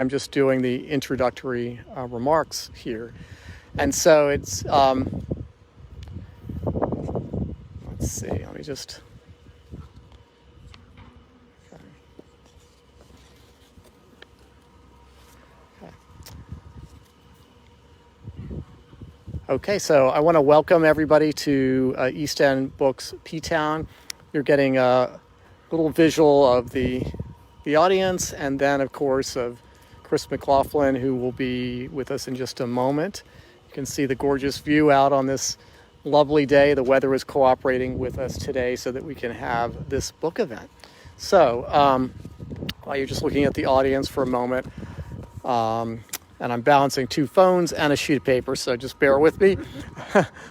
I'm just doing the introductory remarks here. And so it's, let's see, let me just, okay, so I want to welcome everybody to East End Books P-Town. You're getting a little visual of the audience, and then, of course, of Chris McLaughlin, who will be with us in just a moment. You can see the gorgeous view out on this lovely day. The weather is cooperating with us today so that we can have this book event. So, while you're just looking at the audience for a moment, and I'm balancing two phones and a sheet of paper, so just bear with me.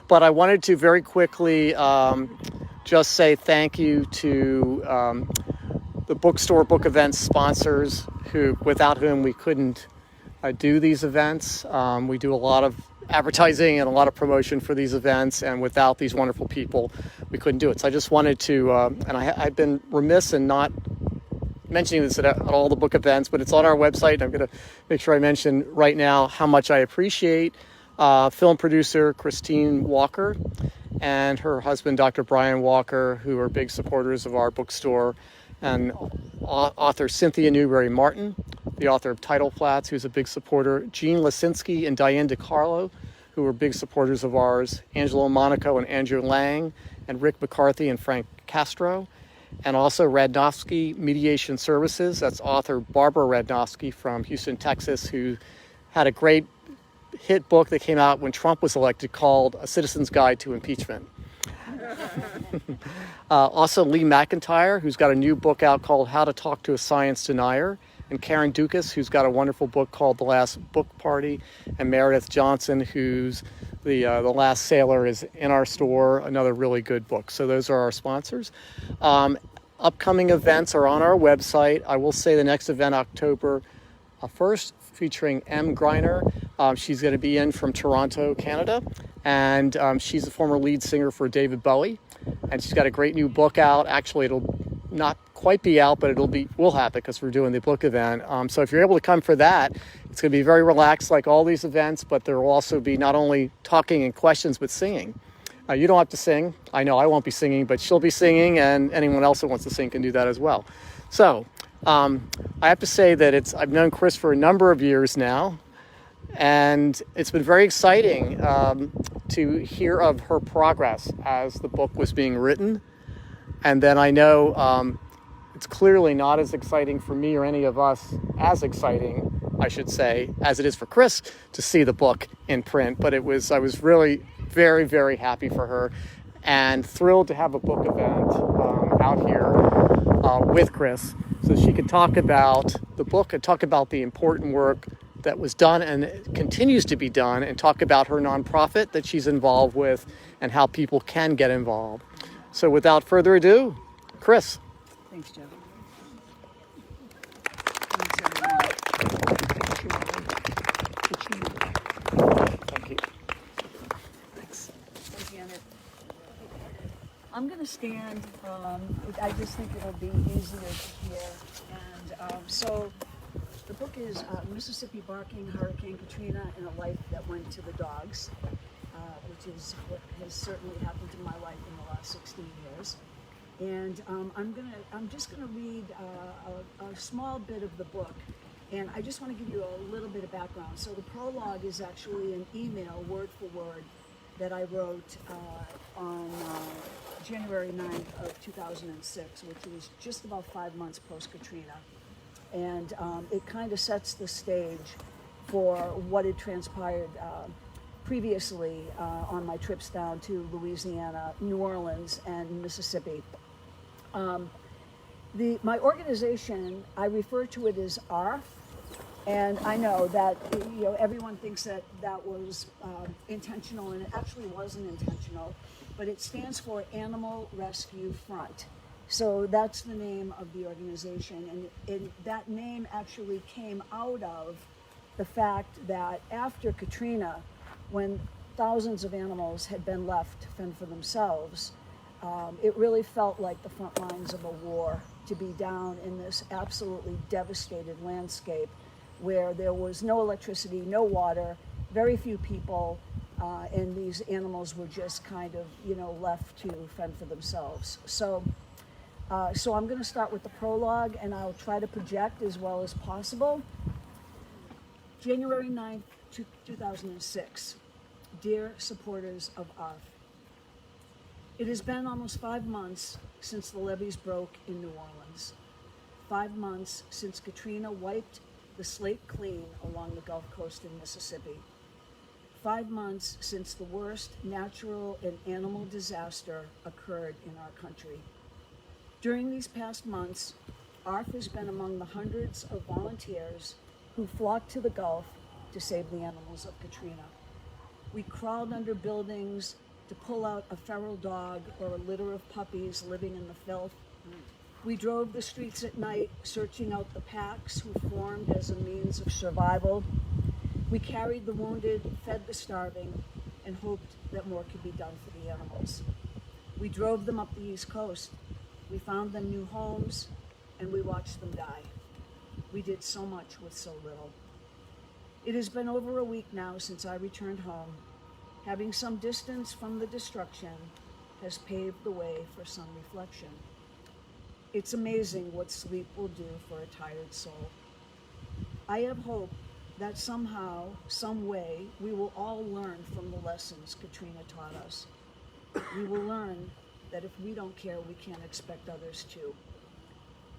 But I wanted to very quickly just say thank you to the bookstore book event sponsors, without whom we couldn't do these events. We do a lot of advertising and a lot of promotion for these events, and without these wonderful people, we couldn't do it. So I just wanted to, and I've been remiss in not mentioning this at all the book events, but it's on our website. I'm going to make sure I mention right now how much I appreciate film producer Christine Walker and her husband, Dr. Brian Walker, who are big supporters of our bookstore, and author Cynthia Newberry Martin, the author of Title Flats, who's a big supporter, Jean Lisinski and Diane DiCarlo, who are big supporters of ours, Angelo Monaco and Andrew Lang, and Rick McCarthy and Frank Castro, and also Radnofsky Mediation Services. That's author Barbara Radnofsky from Houston, Texas, who had a great hit book that came out when Trump was elected called A Citizen's Guide to Impeachment. Also Lee McIntyre, who's got a new book out called How to Talk to a Science Denier, and Karen Dukas, who's got a wonderful book called The Last Book Party, and Meredith Johnson, who's the Last Sailor is in our store, another really good book. So those are our sponsors. Upcoming events are on our website. I will say the next event, October 1st, featuring M. Greiner. She's going to be in from Toronto, Canada, and she's the former lead singer for David Bowie, and she's got a great new book out. Actually, it'll not quite be out, but we'll have it because we're doing the book event. So if you're able to come for that, it's going to be very relaxed like all these events, but there will also be not only talking and questions, but singing. You don't have to sing. I know I won't be singing, but she'll be singing, and anyone else that wants to sing can do that as well. So I have to say that I've known Chris for a number of years now, and it's been very exciting to hear of her progress as the book was being written. And then I know it's clearly not as exciting for me or any of us, as exciting, I should say, as it is for Chris to see the book in print. But I was really very, very happy for her and thrilled to have a book event out here with Chris so she could talk about the book and talk about the important work that was done and continues to be done, and talk about her nonprofit that she's involved with and how people can get involved. So without further ado, Chris. Thanks, Jeff. Thank you. Thanks. I'm going to stand. I just think it'll be easier to hear. And so the book is Mississippi Barking Hurricane Katrina and a Life That Went to the Dogs, which is what has certainly happened to my life in the last 16 years. And I'm just gonna read a small bit of the book, and I just want to give you a little bit of background. So the prologue is actually an email, word for word, that I wrote on January 9th of 2006, which was just about 5 months post-Katrina. And it kind of sets the stage for what had transpired previously on my trips down to Louisiana, New Orleans, and Mississippi. My organization, I refer to it as ARF, and I know that everyone thinks that was intentional, and it actually wasn't intentional, but it stands for Animal Rescue Front. So that's the name of the organization, and that name actually came out of the fact that after Katrina, when thousands of animals had been left to fend for themselves, it really felt like the front lines of a war to be down in this absolutely devastated landscape where there was no electricity, no water, very few people, and these animals were just kind of, left to fend for themselves. So I'm going to start with the prologue, and I'll try to project as well as possible. January 9th, 2006. Dear supporters of ARF, it has been almost 5 months since the levees broke in New Orleans. 5 months since Katrina wiped the slate clean along the Gulf Coast in Mississippi. 5 months since the worst natural and animal disaster occurred in our country. During these past months, ARF has been among the hundreds of volunteers who flocked to the Gulf to save the animals of Katrina. We crawled under buildings to pull out a feral dog or a litter of puppies living in the filth. We drove the streets at night, searching out the packs who formed as a means of survival. We carried the wounded, fed the starving, and hoped that more could be done for the animals. We drove them up the East Coast. We found them new homes, and we watched them die. We did so much with so little. It has been over a week now since I returned home. Having some distance from the destruction has paved the way for some reflection. It's amazing what sleep will do for a tired soul. I have hope that somehow, some way, we will all learn from the lessons Katrina taught us. We will learn that if we don't care, we can't expect others to.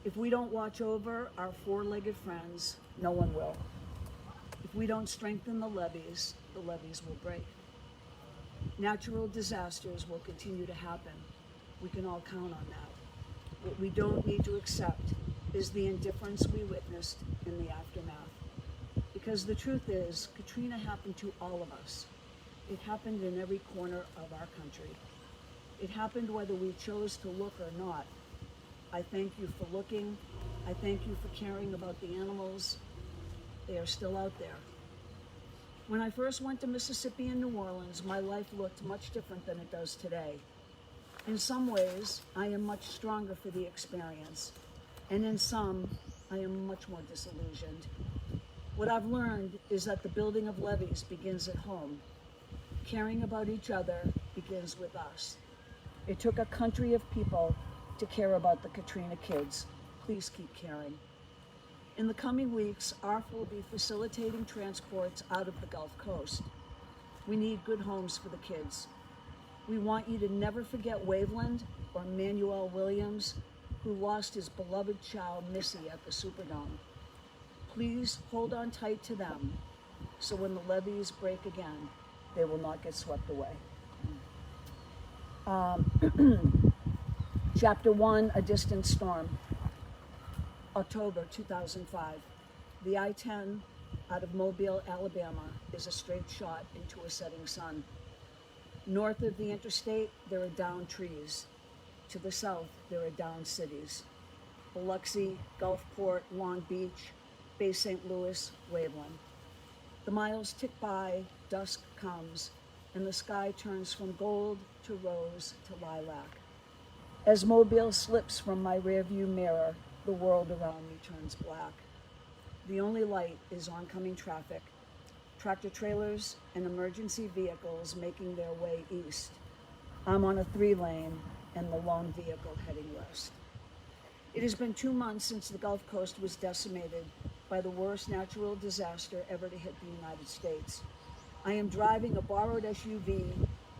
If we don't watch over our four-legged friends, no one will. If we don't strengthen the levees will break. Natural disasters will continue to happen. We can all count on that. What we don't need to accept is the indifference we witnessed in the aftermath. Because the truth is, Katrina happened to all of us. It happened in every corner of our country. It happened whether we chose to look or not. I thank you for looking. I thank you for caring about the animals. They are still out there. When I first went to Mississippi and New Orleans, my life looked much different than it does today. In some ways, I am much stronger for the experience, and in some, I am much more disillusioned. What I've learned is that the building of levees begins at home. Caring about each other begins with us. It took a country of people to care about the Katrina kids. Please keep caring. In the coming weeks, ARF will be facilitating transports out of the Gulf Coast. We need good homes for the kids. We want you to never forget Waveland or Manuel Williams, who lost his beloved child, Missy, at the Superdome. Please hold on tight to them, so when the levees break again, they will not get swept away. Chapter 1, A Distant Storm. October 2005. The I-10 out of Mobile, Alabama is a straight shot into a setting sun. North of the interstate, there are downed trees. To the south, there are downed cities. Biloxi, Gulfport, Long Beach, Bay St. Louis, Waveland. The miles tick by, dusk comes, and the sky turns from gold to rose to lilac. As Mobile slips from my rearview mirror, the world around me turns black. The only light is oncoming traffic, tractor trailers and emergency vehicles making their way east. I'm on a 3-lane and the lone vehicle heading west. It has been 2 months since the Gulf Coast was decimated by the worst natural disaster ever to hit the United States. I am driving a borrowed SUV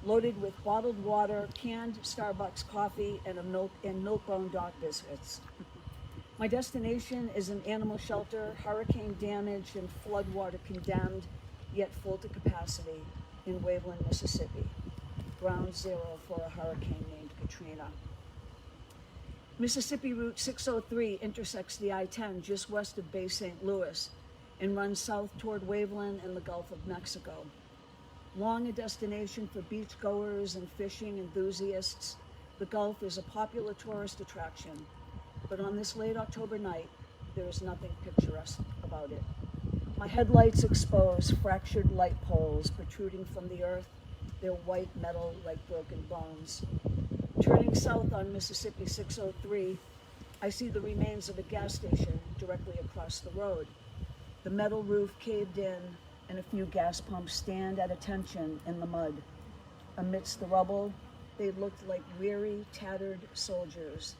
loaded with bottled water, canned Starbucks coffee, and Milk-Bone Dock biscuits. My destination is an animal shelter, hurricane damaged and floodwater condemned, yet full to capacity, in Waveland, Mississippi, ground zero for a hurricane named Katrina. Mississippi Route 603 intersects the I-10 just west of Bay St. Louis and runs south toward Waveland and the Gulf of Mexico. Long a destination for beachgoers and fishing enthusiasts, the Gulf is a popular tourist attraction. But on this late October night, there is nothing picturesque about it. My headlights expose fractured light poles protruding from the earth, their white metal like broken bones. Turning south on Mississippi 603, I see the remains of a gas station directly across the road. The metal roof caved in, and a few gas pumps stand at attention in the mud. Amidst the rubble, they looked like weary, tattered soldiers,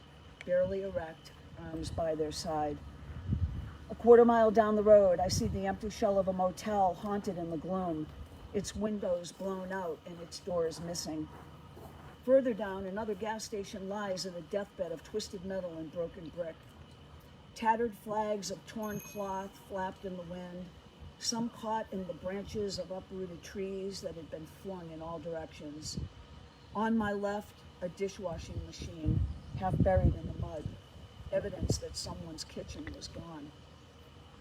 barely erect, arms by their side. A quarter mile down the road, I see the empty shell of a motel haunted in the gloom, its windows blown out and its doors missing. Further down, another gas station lies in a deathbed of twisted metal and broken brick. Tattered flags of torn cloth flapped in the wind, some caught in the branches of uprooted trees that had been flung in all directions. On my left, a dishwashing machine, half buried in the mud, evidence that someone's kitchen was gone.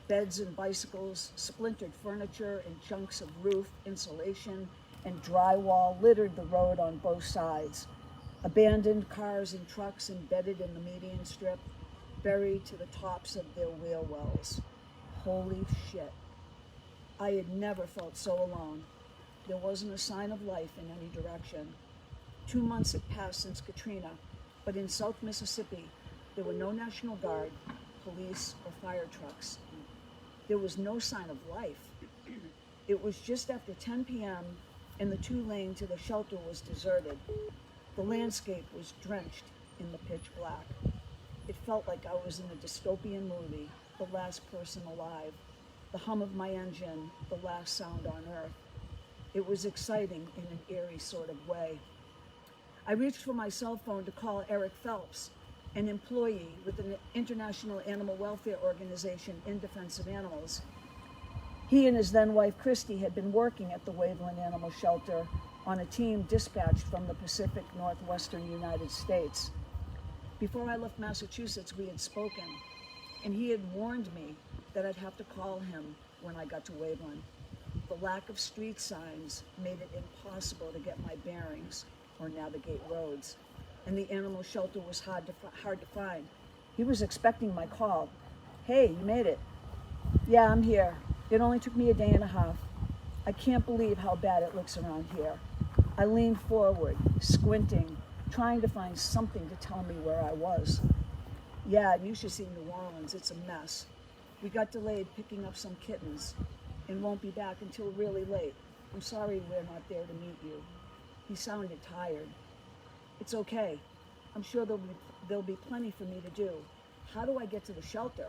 Beds and bicycles, splintered furniture, and chunks of roof, insulation, and drywall littered the road on both sides. Abandoned cars and trucks embedded in the median strip, buried to the tops of their wheel wells. Holy shit. I had never felt so alone. There wasn't a sign of life in any direction. 2 months had passed since Katrina, but in South Mississippi, there were no National Guard, police, or fire trucks. There was no sign of life. It was just after 10 p.m. and the 2-lane to the shelter was deserted. The landscape was drenched in the pitch black. It felt like I was in a dystopian movie, the last person alive, the hum of my engine, the last sound on earth. It was exciting in an eerie sort of way. I reached for my cell phone to call Eric Phelps, an employee with an international animal welfare organization in defense of animals. He and his then-wife Christy had been working at the Waveland Animal Shelter on a team dispatched from the Pacific Northwestern United States. Before I left Massachusetts, we had spoken, and he had warned me that I'd have to call him when I got to Waveland. The lack of street signs made it impossible to get my bearings or navigate roads, and the animal shelter was hard to find. He was expecting my call. Hey, you made it. Yeah, I'm here. It only took me a day and a half. I can't believe how bad it looks around here. I leaned forward, squinting, trying to find something to tell me where I was. Yeah, you should see New Orleans. It's a mess. We got delayed picking up some kittens and won't be back until really late. I'm sorry we're not there to meet you. He sounded tired. It's okay. I'm sure there'll be plenty for me to do. How do I get to the shelter?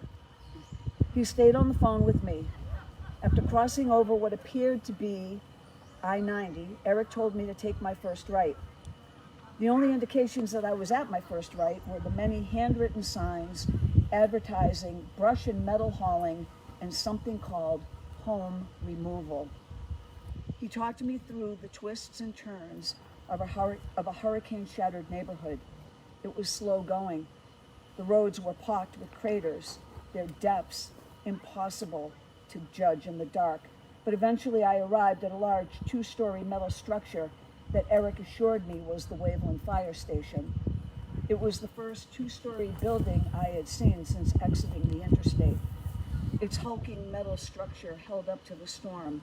He stayed on the phone with me. After crossing over what appeared to be I-90, Eric told me to take my first right. The only indications that I was at my first right were the many handwritten signs advertising brush and metal hauling and something called home removal. He talked me through the twists and turns of a hurricane-shattered neighborhood. It was slow going. The roads were pocked with craters, their depths impossible to judge in the dark. But eventually I arrived at a large 2-story metal structure that Eric assured me was the Waveland Fire Station. It was the first 2-story building I had seen since exiting the interstate. Its hulking metal structure held up to the storm,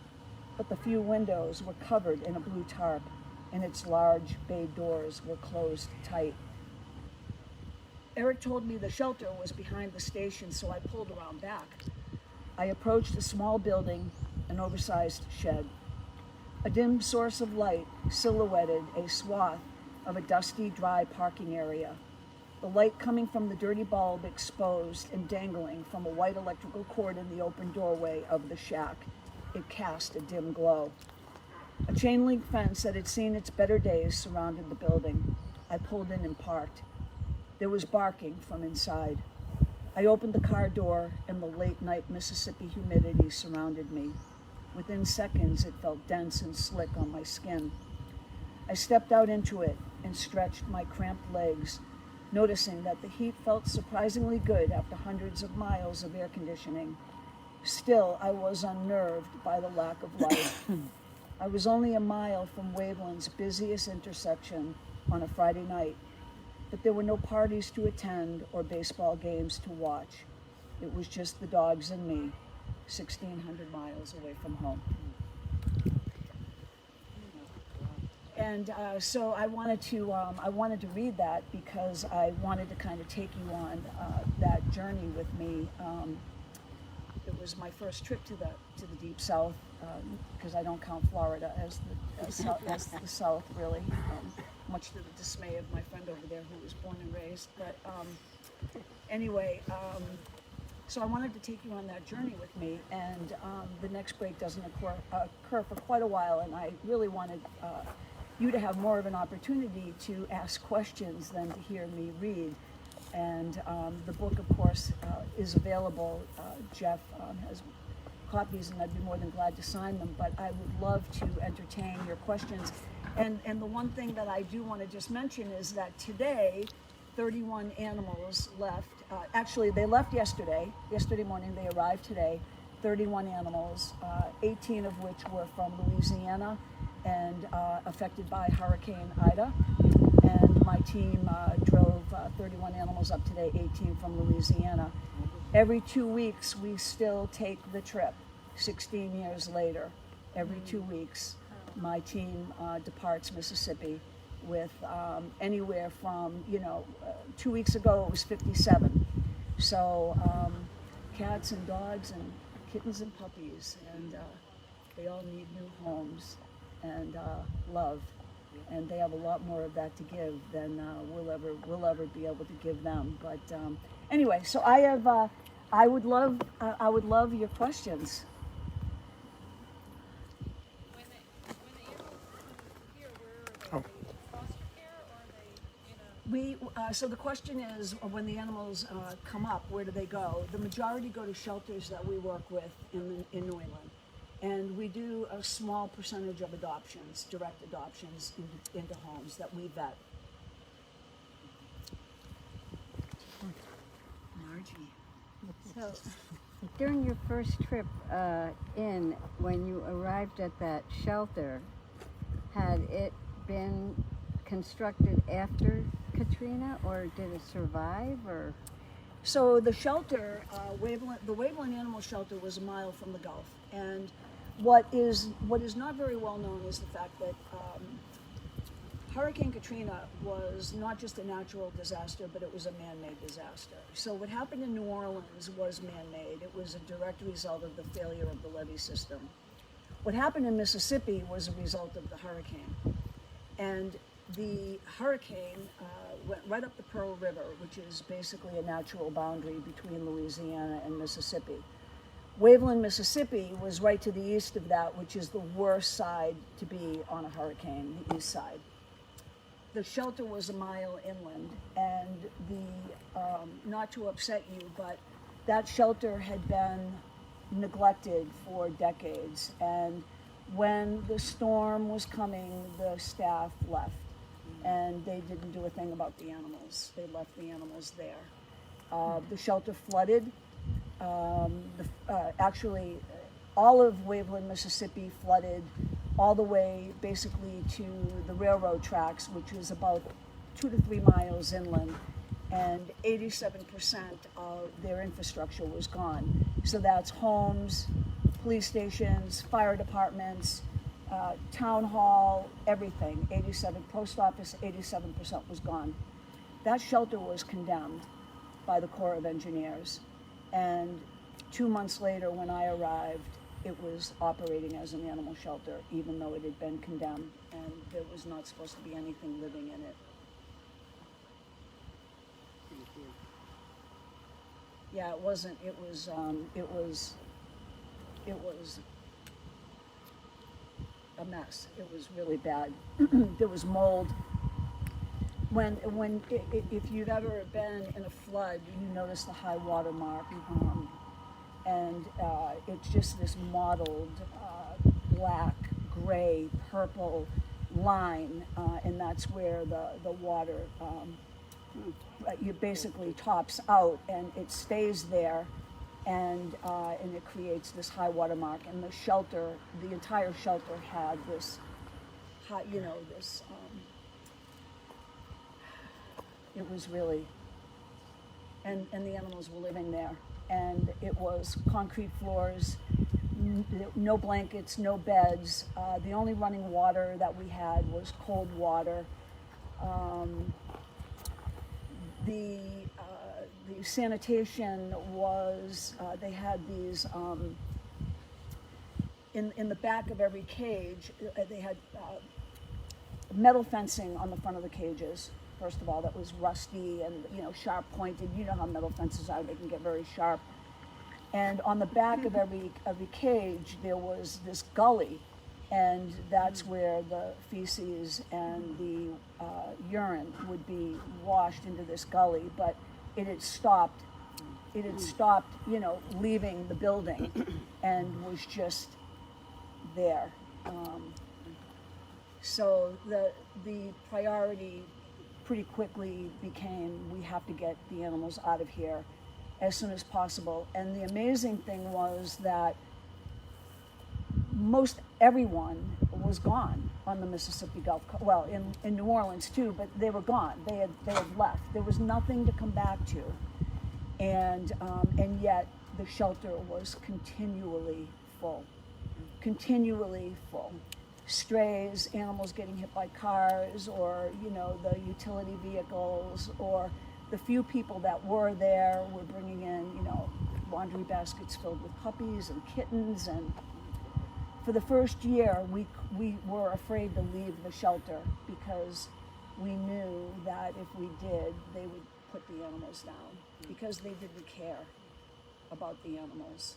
but the few windows were covered in a blue tarp, and its large bay doors were closed tight. Eric told me the shelter was behind the station, so I pulled around back. I approached a small building, an oversized shed. A dim source of light silhouetted a swath of a dusty, dry parking area. The light coming from the dirty bulb exposed and dangling from a white electrical cord in the open doorway of the shack. It cast a dim glow. A chain link fence that had seen its better days surrounded the building. I pulled in and parked. There was barking from inside. I opened the car door and the late night Mississippi humidity surrounded me. Within seconds, it felt dense and slick on my skin. I stepped out into it and stretched my cramped legs, noticing that the heat felt surprisingly good after hundreds of miles of air conditioning. Still, I was unnerved by the lack of life. I was only a mile from Waveland's busiest intersection on a Friday night, but there were no parties to attend or baseball games to watch. It was just the dogs and me, 1,600 miles away from home. And so I wanted to read that because I wanted to kind of take you on that journey with me. it was my first trip to the deep south, because I don't count Florida as the south really, much to the dismay of my friend over there who was born and raised. But anyway, so I wanted to take you on that journey with me, and the next break doesn't occur for quite a while, and I really wanted you to have more of an opportunity to ask questions than to hear me read. And the book, of course, is available. Jeff has copies, and I'd be more than glad to sign them, but I would love to entertain your questions. And the one thing that I do want to just mention is that today, 31 animals left. Actually, they left yesterday. Yesterday morning, they arrived today. 31 animals, 18 of which were from Louisiana and affected by Hurricane Ida. And my team drove 31 animals up today, 18 from Louisiana. Every 2 weeks, we still take the trip. 16 years later, every 2 weeks, my team departs Mississippi with anywhere from, 2 weeks ago it was 57. So cats and dogs and kittens and puppies, and they all need new homes and love. And they have a lot more of that to give than we'll ever be able to give them. But anyway, so I would love your questions. When the animals come here, where are they? Are they foster care, or are they in a? So the question is, when the animals come up, where do they go? The majority go to shelters that we work with in New England. And we do a small percentage of adoptions, direct adoptions into homes that we vet. Margie. So, during your first trip when you arrived at that shelter, had it been constructed after Katrina, or did it survive, or? So the shelter, the Waveland Animal Shelter, was a mile from the Gulf, and what is not very well known is the fact that Hurricane Katrina was not just a natural disaster, but it was a man-made disaster. So what happened in New Orleans was man-made. It was a direct result of the failure of the levee system. What happened in Mississippi was a result of the hurricane. And the hurricane went right up the Pearl River, which is basically a natural boundary between Louisiana and Mississippi. Waveland, Mississippi was right to the east of that, which is the worst side to be on a hurricane, the east side. The shelter was a mile inland, and not to upset you, but that shelter had been neglected for decades. And when the storm was coming, the staff left, and they didn't do a thing about the animals. They left the animals there. The shelter flooded. Actually, all of Waveland, Mississippi flooded all the way basically to the railroad tracks, which was about 2 to 3 miles inland, and 87% of their infrastructure was gone. So that's homes, police stations, fire departments, town hall, everything. 87, post office, 87% was gone. That shelter was condemned by the Corps of Engineers. And 2 months later, when I arrived, it was operating as an animal shelter, even though it had been condemned, and there was not supposed to be anything living in it. Yeah, it wasn't. It was a mess. It was really bad. There was mold. If you've ever been in a flood, you notice the high water mark, and it's just this mottled black, gray, purple line, and that's where the water you basically tops out, and it stays there, and it creates this high water mark. And the shelter, the entire shelter, had this high, this. It was really, and the animals were living there, and it was concrete floors, no blankets, no beds. The only running water that we had was cold water. The the sanitation was, they had these, in the back of every cage, they had metal fencing on the front of the cages. First of all, that was rusty and, you know, sharp pointed. You know how metal fences are, they can get very sharp. And on the back of every cage, there was this gully, and that's where the feces and the urine would be washed into this gully. But it had stopped, you know, leaving the building, and was just there. So the priority pretty quickly became, we have to get the animals out of here as soon as possible. And the amazing thing was that most everyone was gone on the Mississippi Gulf Coast. Well, in New Orleans too, but they were gone. They had left. There was nothing to come back to, and yet the shelter was continually full. Strays, animals getting hit by cars, or, you know, the utility vehicles, or the few people that were there were bringing in, you know, laundry baskets filled with puppies and kittens. And for the first year, we were afraid to leave the shelter because we knew that if we did, they would put the animals down, because they didn't care about the animals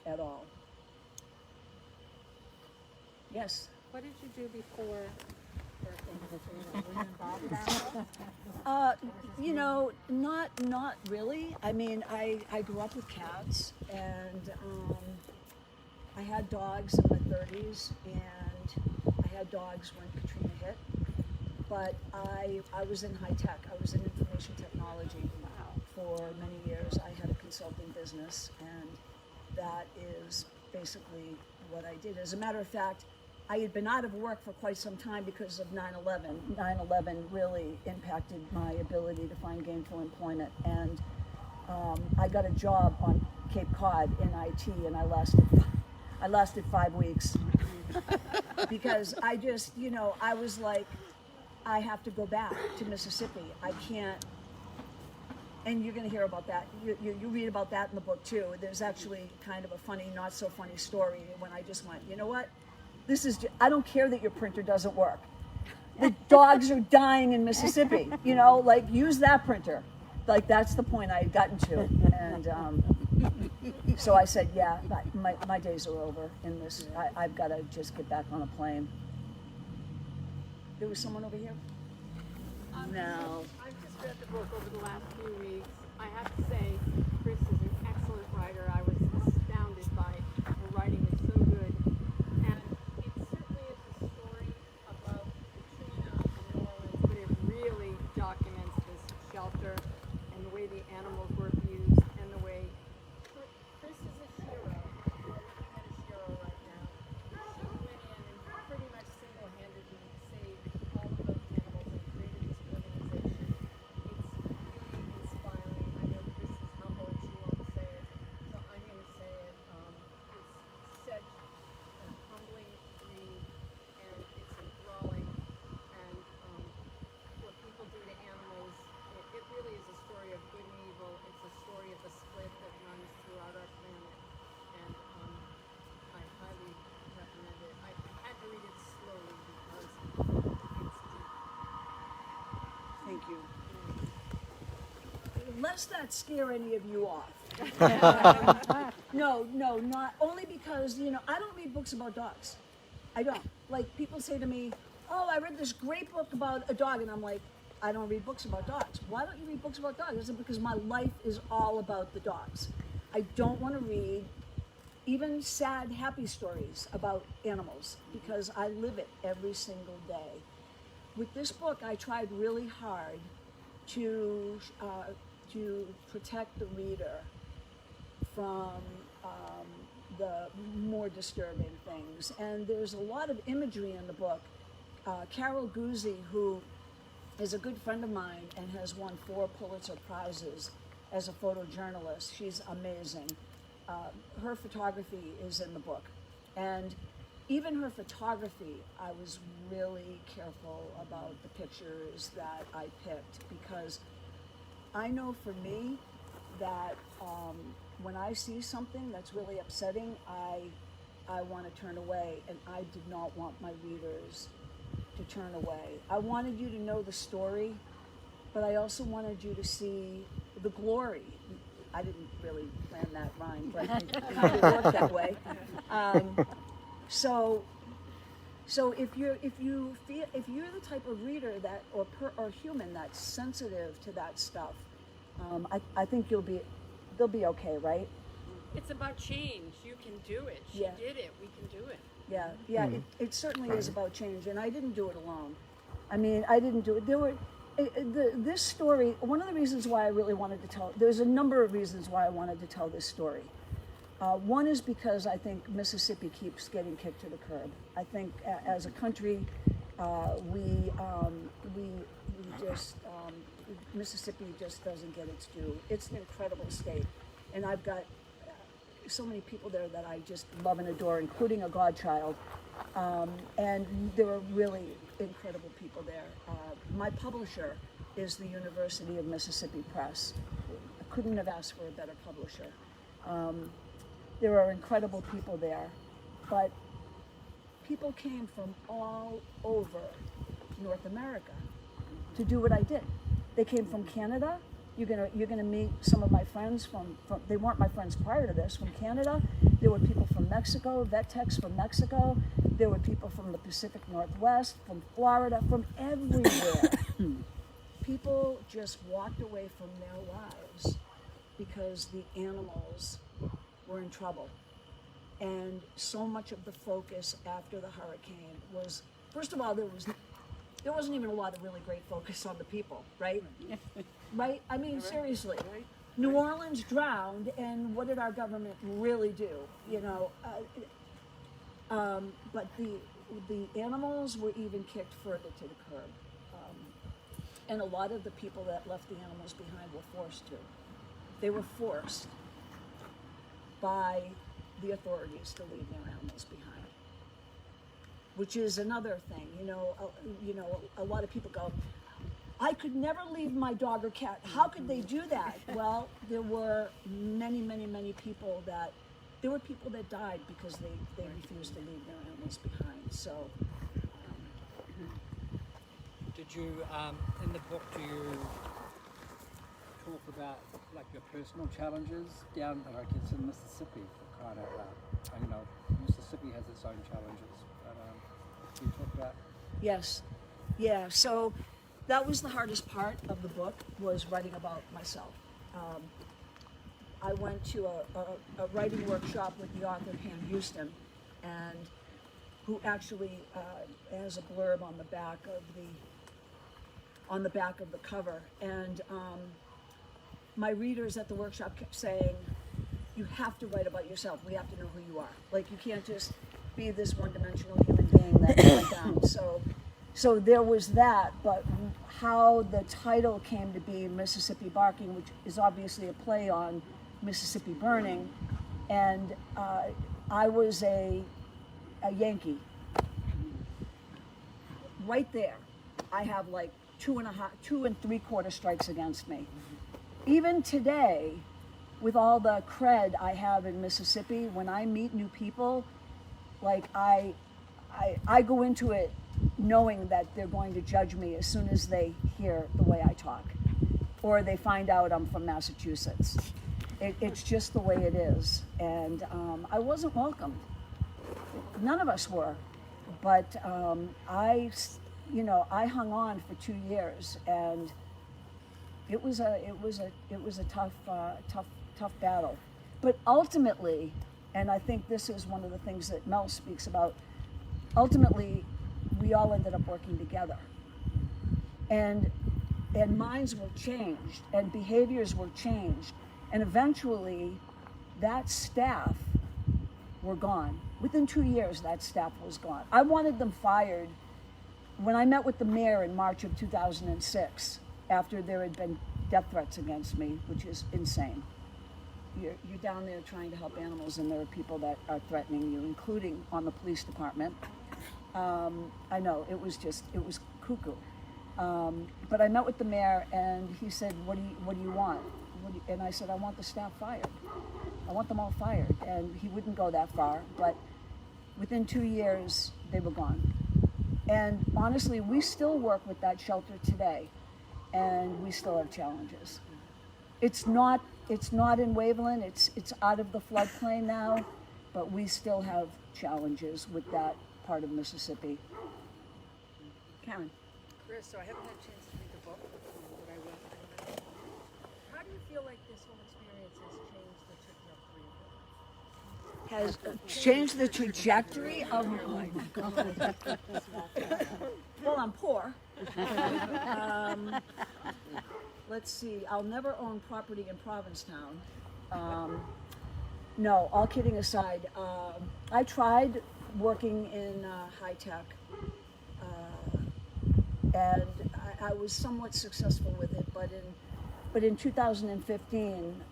at all. Yes. What did you do before You know, not really. I mean, I grew up with cats, and I had dogs in my 30s, and I had dogs when Katrina hit. But I was in high tech. I was in information technology for many years. I had a consulting business, and that is basically what I did. As a matter of fact, I had been out of work for quite some time because of 9/11. 9/11 really impacted my ability to find gainful employment, and I got a job on Cape Cod in IT, and I lasted 5 weeks because I just, you know, I was like, I have to go back to Mississippi. I can't. And you're going to hear about that. You read about that in the book too. There's actually kind of a funny, not so funny story when I just went, you know what? I don't care that your printer doesn't work. The dogs are dying in Mississippi, you know, like, use that printer. Like, that's the point I had gotten to. And so I said, yeah, my days are over in this. I've got to just get back on a plane. There was someone over here? No. I've just read the book over the last few weeks. I have to say, Chris is an excellent writer. I was astounded by her writing. Is so good. And it certainly is a story about Katrina and New Orleans, but it really documents this shelter and the way the animals were abused, and the way Chris is a hero. We're looking at his hero right now. She went in and pretty much single-handedly saved all of those animals and created this organization. It's really inspiring. I know Chris is humble and she won't say it, so I'm going to say it. It's such a humbling read, and it's enthralling. And what people do to animals, it really is a story of good and evil. It's a story of the split that runs throughout our planet, and I highly recommend it. I had to read it slowly because it's deep. Thank you. Lest that scare any of you off. No, not only because, you know, I don't read books about dogs. I don't. Like, people say to me, oh, I read this great book about a dog, and I'm like, I don't read books about dogs. Why don't you read books about dogs? I said, because my life is all about the dogs. I don't want to read even sad, happy stories about animals, because I live it every single day. With this book, I tried really hard to protect the reader from the more disturbing things. And there's a lot of imagery in the book. Carol Guzzi, who is a good friend of mine and has won 4 Pulitzer Prizes as a photojournalist, she's amazing. Her photography is in the book. And even her photography, I was really careful about the pictures that I picked, because I know for me, that when I see something that's really upsetting, I want to turn away, and I did not want my readers to turn away. I wanted you to know the story, but I also wanted you to see the glory. I didn't really plan that rhyme, but it worked that way. So if you're the type of reader that or human that's sensitive to that stuff, I think they'll be okay, right? It's about change. You can do it. She Yeah. did it. We can do it. Yeah, it certainly is about change, and I didn't do it alone. I mean, I didn't do it. There were this story. One of the reasons why I really wanted to tell. There's a number of reasons why I wanted to tell this story. One is because I think Mississippi keeps getting kicked to the curb. I think as a country, we just Mississippi just doesn't get its due. It's an incredible state, and I've got so many people there that I just love and adore, including a godchild. And there are really incredible people there. My publisher is the University of Mississippi Press. I couldn't have asked for a better publisher. There are incredible people there, but people came from all over North America to do what I did. They came from Canada. You're gonna meet some of my friends from they weren't my friends prior to this, from Canada. There were people from Mexico, vet techs from Mexico. There were people from the Pacific Northwest, from Florida, from everywhere. People just walked away from their lives because the animals were in trouble. And so much of the focus after the hurricane was, first of all, there wasn't even a lot of really great focus on the people, right? Right? I mean, seriously. New Orleans drowned, and what did our government really do? You know, but the animals were even kicked further to the curb. And a lot of the people that left the animals behind were forced to. They were forced by the authorities to leave their animals behind, which is another thing. You know, a lot of people go, I could never leave my dog or cat. How could they do that? Well, there were many people that died because they refused to leave their animals behind. So, did you, in the book, do you talk about like your personal challenges down, like it's in Mississippi, for crying out loud? You know, Mississippi has its own challenges, but do you talk about? yes, yeah. So that was the hardest part of the book, was writing about myself. I went to a writing workshop with the author Pam Houston, and who actually has a blurb on the back of the cover. And my readers at the workshop kept saying, you have to write about yourself. We have to know who you are. Like, you can't just be this one-dimensional human being that went down. So there was that, but how the title came to be Mississippi Barking, which is obviously a play on Mississippi Burning, and I was a Yankee. Right there, I have like 2 3/4 strikes against me. Even today, with all the cred I have in Mississippi, when I meet new people, like I go into it knowing that they're going to judge me as soon as they hear the way I talk, or they find out I'm from Massachusetts. It's just the way it is, and I wasn't welcomed. None of us were, but I hung on for 2 years, and it was a tough battle. But ultimately, and I think this is one of the things that Mel speaks about, ultimately we all ended up working together, and minds were changed and behaviors were changed, and eventually that staff were gone. Within 2 years, that staff was gone. I wanted them fired when I met with the mayor in March of 2006, after there had been death threats against me, which is insane. You're down there trying to help animals, and there are people that are threatening you, including on the police department. I know, it was cuckoo. But I met with the mayor, and he said, what do you want? And I said, I want the staff fired. I want them all fired. And he wouldn't go that far, but within 2 years, they were gone. And honestly, we still work with that shelter today, and we still have challenges. It's not in Waveland, it's out of the floodplain now, but we still have challenges with that part of Mississippi. Karen. Chris, so I haven't had a chance to read the book, but I will. How do you feel like this whole experience has changed the trajectory of your life? Has changed the trajectory of my life. Well, I'm poor. Let's see. I'll never own property in Provincetown. No, all kidding aside, I tried working in high tech, and I was somewhat successful with it. But in 2015,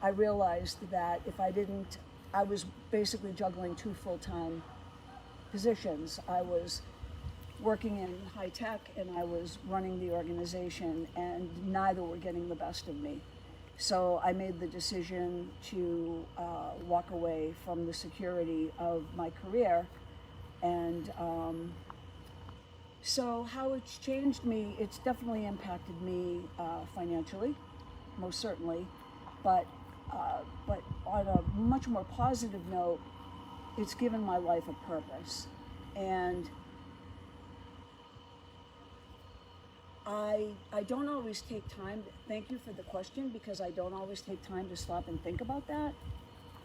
I realized that if I didn't, I was basically juggling 2 full-time positions. I was working in high tech and I was running the organization, and neither were getting the best of me. So I made the decision to walk away from the security of my career. And so how it's changed me, it's definitely impacted me financially, most certainly, but on a much more positive note, it's given my life a purpose. And I don't always take time, thank you for the question, because I don't always take time to stop and think about that.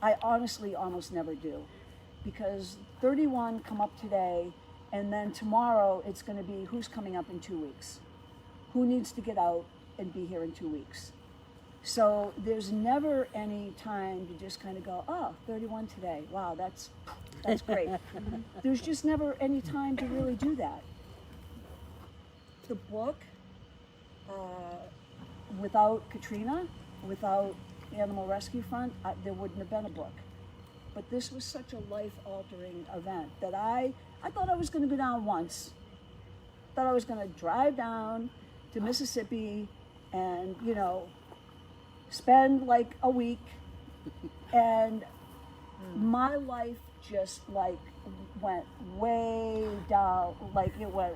I honestly almost never do, because 31 come up today, and then tomorrow it's going to be who's coming up in 2 weeks, who needs to get out and be here in 2 weeks. So there's never any time to just kind of go, oh, 31 today, wow, that's great. There's just never any time to really do that. The book, without Katrina, without Animal Rescue Front, there wouldn't have been a book. But this was such a life-altering event that I thought I was going to go down once. Thought I was going to drive down to Mississippi and, spend like a week, and my life just went way down, it went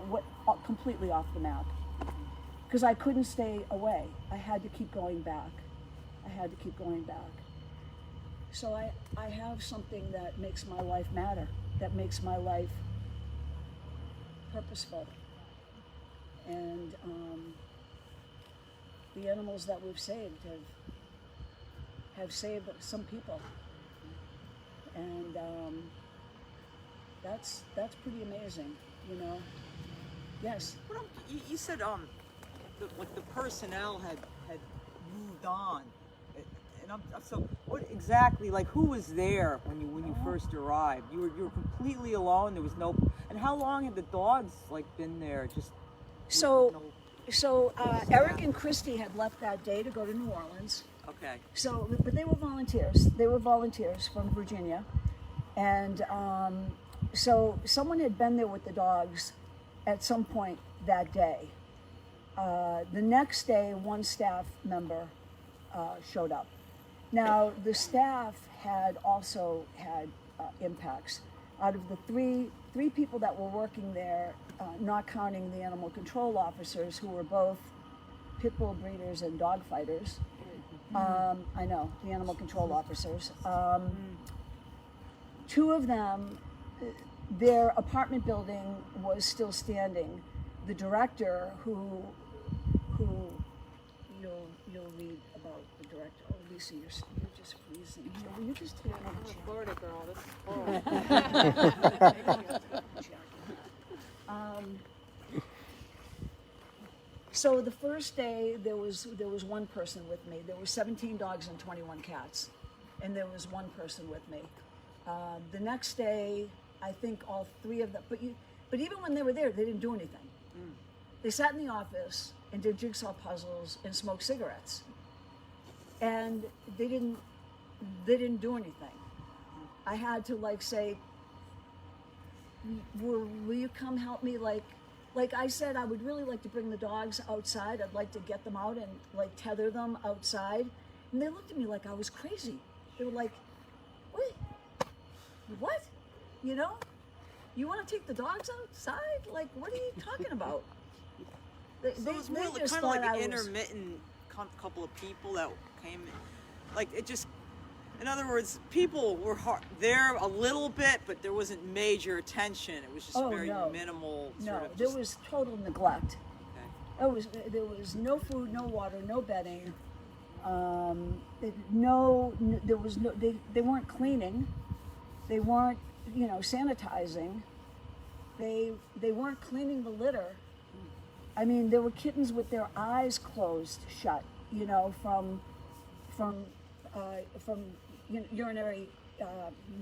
completely off the map, because I couldn't stay away. I had to keep going back. So I have something that makes my life matter, that makes my life purposeful. And the animals that we've saved have saved some people. And that's pretty amazing, Yes. You said the personnel had moved on, and so what exactly, who was there when you first arrived? You were completely alone. There was no. And how long had the dogs been there? So Eric and Christy had left that day to go to New Orleans. Okay. So, but they were volunteers. They were volunteers from Virginia, and so someone had been there with the dogs at some point that day. The next day, one staff member showed up. Now, the staff had also had impacts. Out of the three people that were working there, not counting the animal control officers, who were both pit bull breeders and dog fighters. I know, the animal control officers. 2 of them, their apartment building was still standing. The director, who you'll read about the director. Oh, Lisa, you're just freezing. Will you just take another chair? Florida girl, this is horrible. So the first day, there was one person with me. There were 17 dogs and 21 cats, and there was one person with me. The next day, I think all 3 of them. But even when they were there, they didn't do anything. They sat in the office and did jigsaw puzzles and smoked cigarettes, and they didn't do anything. I had to say, will you come help me? Like I said, I would really like to bring the dogs outside. I'd like to get them out and tether them outside. And they looked at me like I was crazy. They were like, wait, what? You know? You want to take the dogs outside? Like, what are you talking about? So it was really just kind of like thought an I was- intermittent couple of people that came in. Like, it just, in other words, people were there a little bit, but there wasn't major attention. It was just very minimal. No, sort of there just, was total neglect. okay. There was no food, no water, no bedding. They weren't cleaning. They weren't, sanitizing. They weren't cleaning the litter. I mean, there were kittens with their eyes closed shut, from urinary,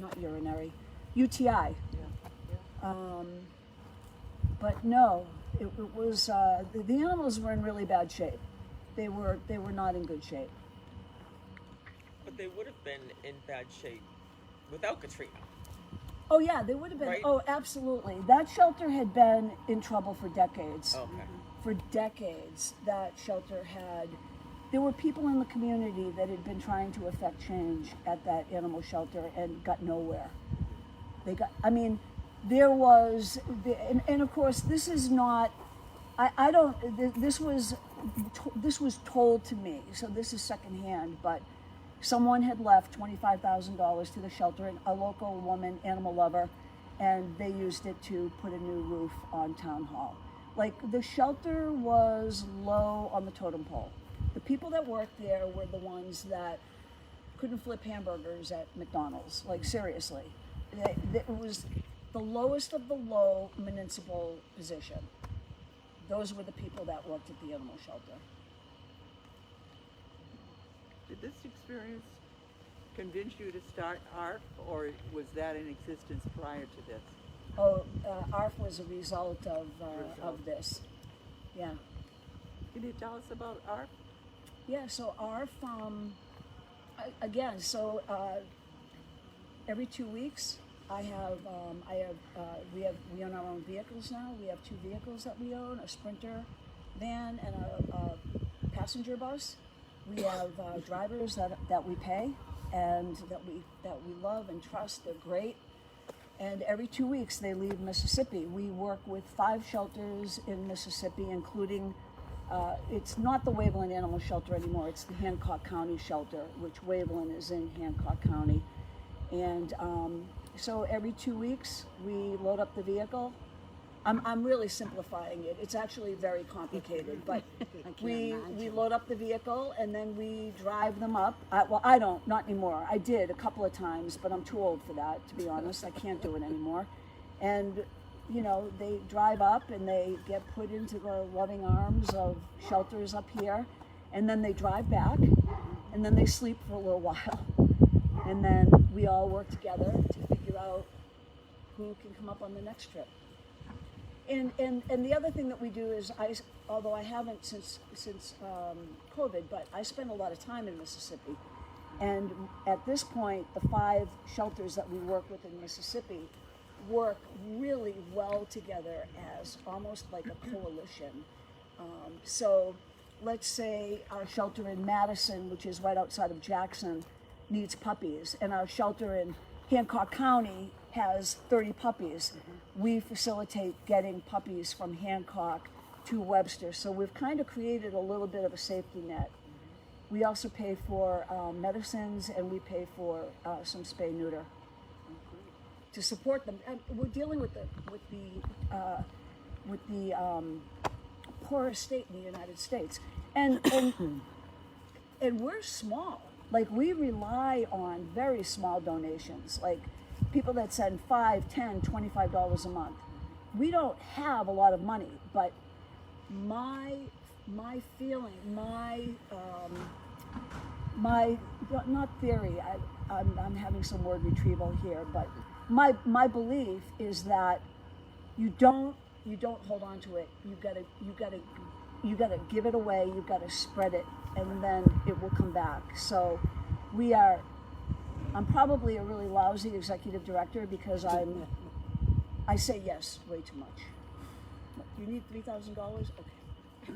not urinary, UTI. But no, it was the animals were in really bad shape. They were not in good shape. But they would have been in bad shape without Katrina. Oh yeah, they would have been. Right? Oh, absolutely. That shelter had been in trouble for decades. Okay. For decades, that shelter had. There were people in the community that had been trying to affect change at that animal shelter and got nowhere. There was, and of course, this is not. I don't. This was told to me, so this is secondhand. But someone had left $25,000 to the shelter, and a local woman, animal lover, and they used it to put a new roof on Town Hall. Like, the shelter was low on the totem pole. The people that worked there were the ones that couldn't flip hamburgers at McDonald's. Like, seriously. It was the lowest of the low municipal position. Those were the people that worked at the animal shelter. Did this experience convince you to start ARF, or was that in existence prior to this? Oh, ARF was a result of this. Yeah. Can you tell us about ARF? Yeah, so ARF, every 2 weeks, we own our own vehicles now. We have 2 vehicles that we own, a Sprinter van and a passenger bus. We have drivers that we pay and that we love and trust. They're great. And every 2 weeks they leave Mississippi. We work with 5 shelters in Mississippi, including, it's not the Waveland Animal Shelter anymore, it's the Hancock County Shelter, which Waveland is in Hancock County. And so every 2 weeks we load up the vehicle. I'm really simplifying it. It's actually very complicated, but we load up the vehicle and then we drive them up. I don't, not anymore. I did a couple of times, but I'm too old for that, to be honest. I can't do it anymore. And, they drive up and they get put into the loving arms of shelters up here, and then they drive back, and then they sleep for a little while. And then we all work together to figure out who can come up on the next trip. And the other thing that we do is, although I haven't since COVID, but I spend a lot of time in Mississippi. And at this point, the 5 shelters that we work with in Mississippi work really well together as almost like a coalition. So let's say our shelter in Madison, which is right outside of Jackson, needs puppies, and our shelter in Hancock County has 30 puppies. We facilitate getting puppies from Hancock to Webster. So we've kind of created a little bit of a safety net. We also pay for medicines, and we pay for some spay neuter to support them. And we're dealing with the poorest state in the United States, and we're small. Like, we rely on very small donations, like people that send $5, $10, $25 a month. We don't have a lot of money, but my feeling, my not theory. I'm having some word retrieval here, but my belief is that you don't hold on to it. You gotta give it away. You gotta spread it, and then it will come back. So I'm probably a really lousy executive director because I say yes way too much. You need $3,000? Okay.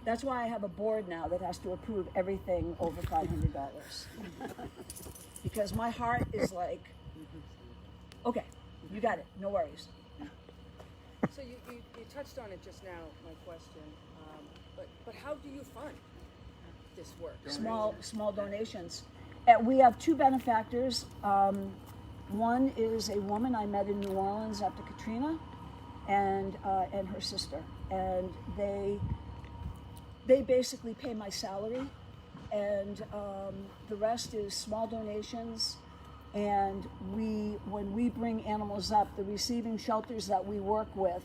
That's why I have a board now that has to approve everything over $500. Because my heart is like, okay, you got it, no worries. So you touched on it just now, my question, but how do you fund this work? Small donations. We have two benefactors. One is a woman I met in New Orleans after Katrina, and her sister, and they basically pay my salary, and the rest is small donations. And when we bring animals up, the receiving shelters that we work with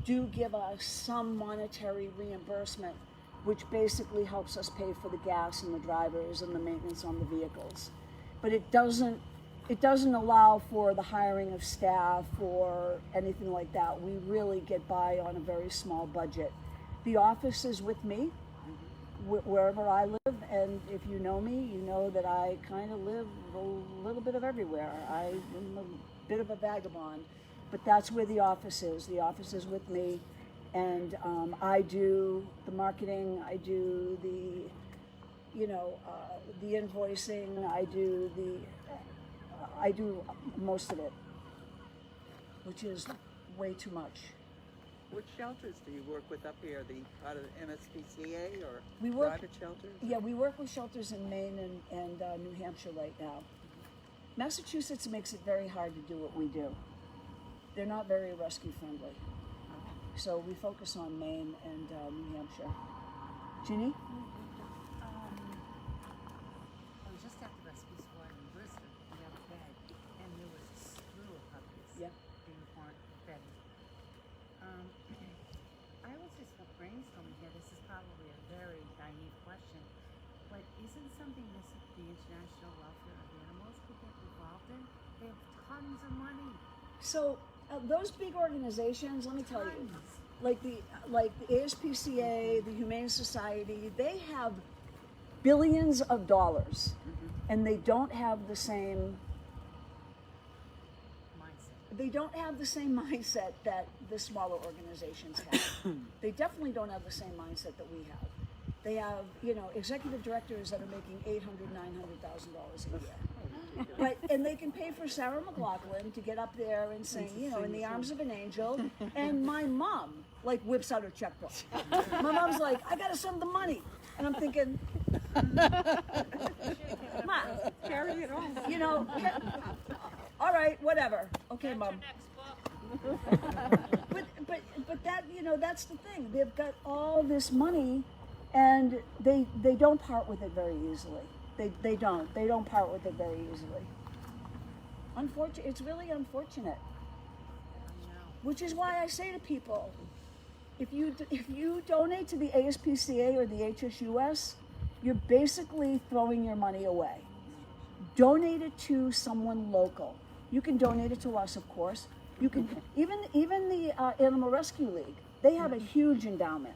do give us some monetary reimbursement, which basically helps us pay for the gas and the drivers and the maintenance on the vehicles. But it doesn't allow for the hiring of staff or anything like that. We really get by on a very small budget. The office is with me wherever I live, and if you know me, you know that I kind of live a little bit of everywhere. I'm a bit of a vagabond, but that's where the office is. The office is with me, and I do the marketing, I do the invoicing, I do most of it, which is way too much. Which shelters do you work with up here? The part of the MSPCA or We work- private shelters? Yeah, we work with shelters in Maine and New Hampshire right now. Massachusetts makes it very hard to do what we do. They're not very rescue friendly. So we focus on Maine and New Hampshire. Ginny? I was just at the rescue squad in Bristol the other day, and there was a slew of puppies Yeah. being fed. I was just brainstorming here. This is probably a very naive question, but isn't something this the international welfare of animals could get involved in? They have tons of money. So those big organizations, let me tell you, like the ASPCA, the Humane Society, they have billions of dollars, and they don't have the same Mindset. they don't have the same mindset that the smaller organizations have. They definitely don't have the same mindset that we have. They have, executive directors that are making $800,000, $900,000 a year. And they can pay for Sarah McLachlan to get up there and sing, in the arms of an angel. And my mom, whips out her checkbook. My mom's like, I gotta send the money. And I'm thinking, Ma, Carry it on. all right, whatever. Okay, Mom. But that, that's the thing. They've got all this money, and they don't part with it very easily. They don't part with it very easily. It's really unfortunate. Which is why I say to people, if you donate to the ASPCA or the HSUS, you're basically throwing your money away. Donate it to someone local. You can donate it to us, of course. You can even the Animal Rescue League. They have a huge endowment,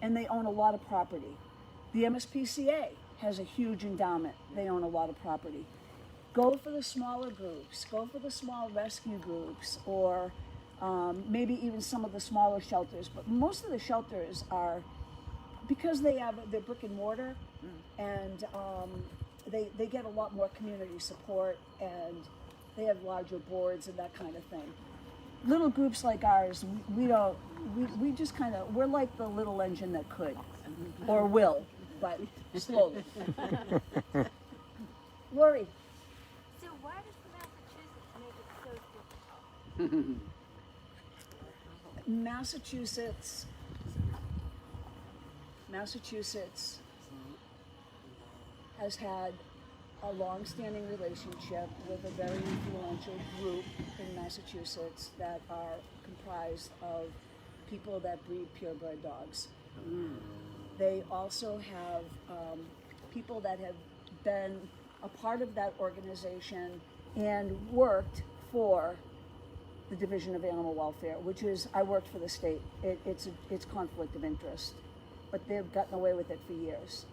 and they own a lot of property. The MSPCA has a huge endowment. They own a lot of property. Go for the smaller groups. Go for the small rescue groups, or maybe even some of the smaller shelters. But most of the shelters are, because they're brick and mortar, and they get a lot more community support, and they have larger boards and that kind of thing. Little groups like ours, we just kind of, we're like the little engine that could, or will, but slowly. Lori. So why does Massachusetts make it so difficult? Massachusetts has had a long-standing relationship with a very influential group in Massachusetts that are comprised of people that breed purebred dogs. They also have people that have been a part of that organization and worked for the Division of Animal Welfare, which is, I worked for the state. It's conflict of interest, but they've gotten away with it for years.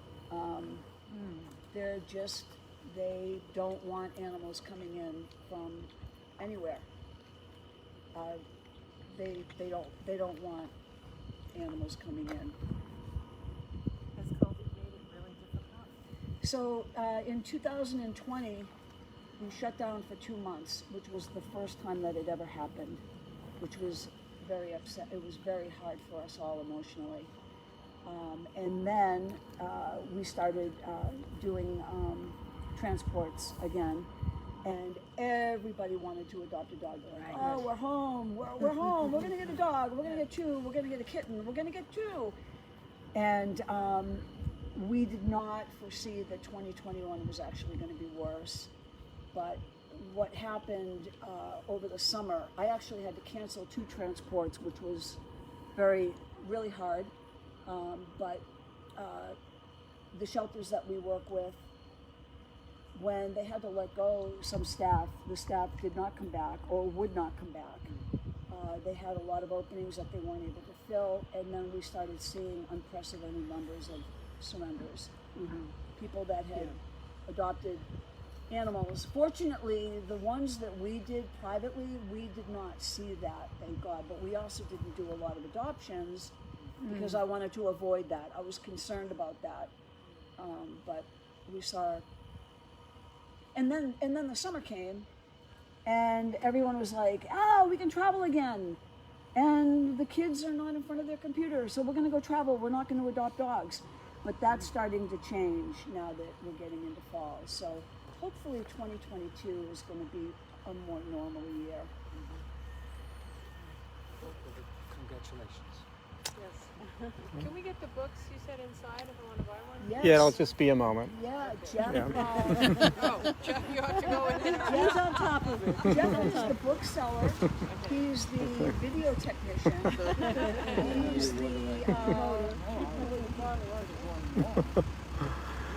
They don't want animals coming in from anywhere. They don't want animals coming in. Has COVID made it really difficult? So in 2020, we shut down for 2 months, which was the first time that it ever happened, which was very upset. It was very hard for us all emotionally. And then we started doing transports again, and everybody wanted to adopt a dog. Like, oh, we're home, we're home, we're gonna get a dog, we're gonna get 2, we're gonna get a kitten, we're gonna get 2. And we did not foresee that 2021 was actually going to be worse. But what happened over the summer, I actually had to cancel 2 transports, which was really hard. But the shelters that we work with, when they had to let go some staff, the staff did not come back or would not come back. They had a lot of openings that they weren't able to fill, and then we started seeing unprecedented numbers of surrenders. People that had adopted animals. Fortunately, the ones that we did privately, we did not see that, thank God. But we also didn't do a lot of adoptions because I wanted to avoid that. I was concerned about that. But we saw, and then the summer came, and everyone was like, oh, we can travel again. And the kids are not in front of their computer, so we're gonna go travel. We're not gonna adopt dogs. But that's starting to change now that we're getting into fall. So hopefully 2022 is gonna be a more normal year. Congratulations. Yes. Can we get the books you said inside if I want to buy one? Yes. Yeah, it'll just be a moment. Yeah, Jeff. Yeah. Oh, Jeff, you have to go in there. Jeff's on top of it. Jeff is the bookseller. He's the video technician. He's the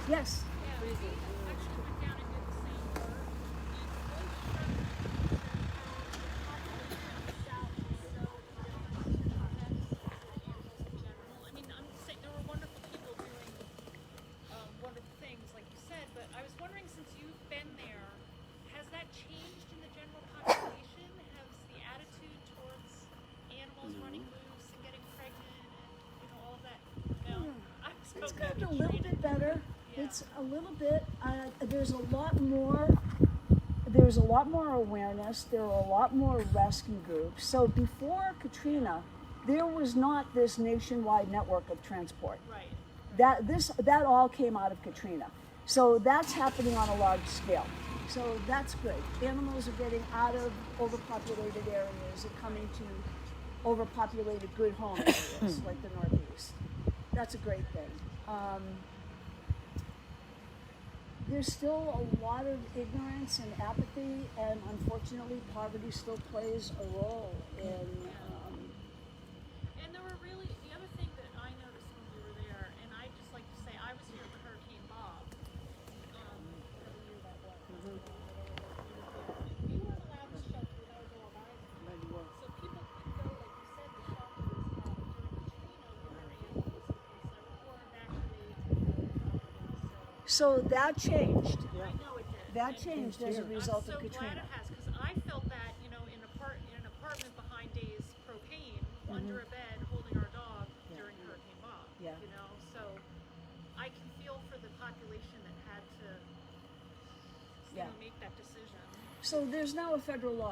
yes. It's gotten a little bit better. It's a little bit. There's a lot more. There's a lot more awareness. There are a lot more rescue groups. So before Katrina, there was not this nationwide network of transport. Right. That all came out of Katrina. So that's happening on a large scale. So that's good. Animals are getting out of overpopulated areas and coming to overpopulated good home areas like the Northeast. That's a great thing. There's still a lot of ignorance and apathy, and unfortunately poverty still plays a role in And there were really, the other thing that I noticed when we were there, and I just like to say, I was here for Hurricane Bob, whatever year that was. We weren't allowed to shelter without a dog either. So people could go, like you said, the shelters during Katrina with their animals and things like, or evacuate so that changed. I know it did. That changed as a result of I'm so Katrina. glad it has, because I felt that, in an apartment behind Days Propane, under a bed, holding our dog during Hurricane Bob. Yeah. So I can feel for the population that had to, make that decision. So there's now a federal law.